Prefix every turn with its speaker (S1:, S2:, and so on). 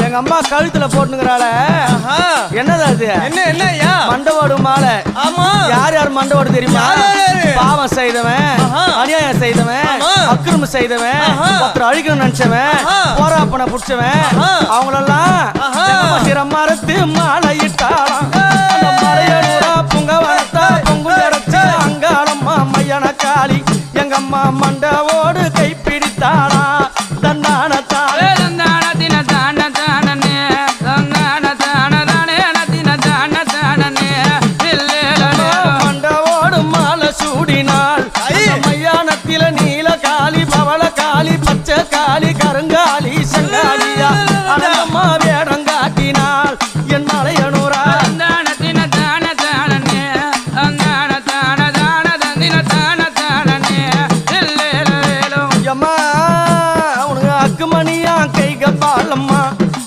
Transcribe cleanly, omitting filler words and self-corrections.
S1: எங்க அம்மா கழுத்துல போட்டுங்கறாள என்னது அது
S2: என்ன ஐயா
S1: மண்டவோடு மாலை
S2: ஆமா
S1: யார் யார் மண்டவோடு தெரியுமா பாவம் செய்தவன் அநியாயம் செய்தவன் அக்கிரமம் செய்தவன் ஒருத்தர் அழிக்கணும்னு நினைச்சவன் போராப்பனை புடிச்சவன் அவங்களெல்லாம் சிரமரத்து மாலை இட்டாளாம் அந்த மலையனூரா புங்கவனத்தா பொங்குடரச்சு அங்காளம்மா மையன காளி எங்க அம்மா மண்டவோடு கை பிடித்தாளா தன்னான தானே மண்டவோடு மாலை சூடினாள் மையானத்தில நீல காளி பவள காளி பச்சை காளி கருங்காளி செங்காளியா அடங்கம்மா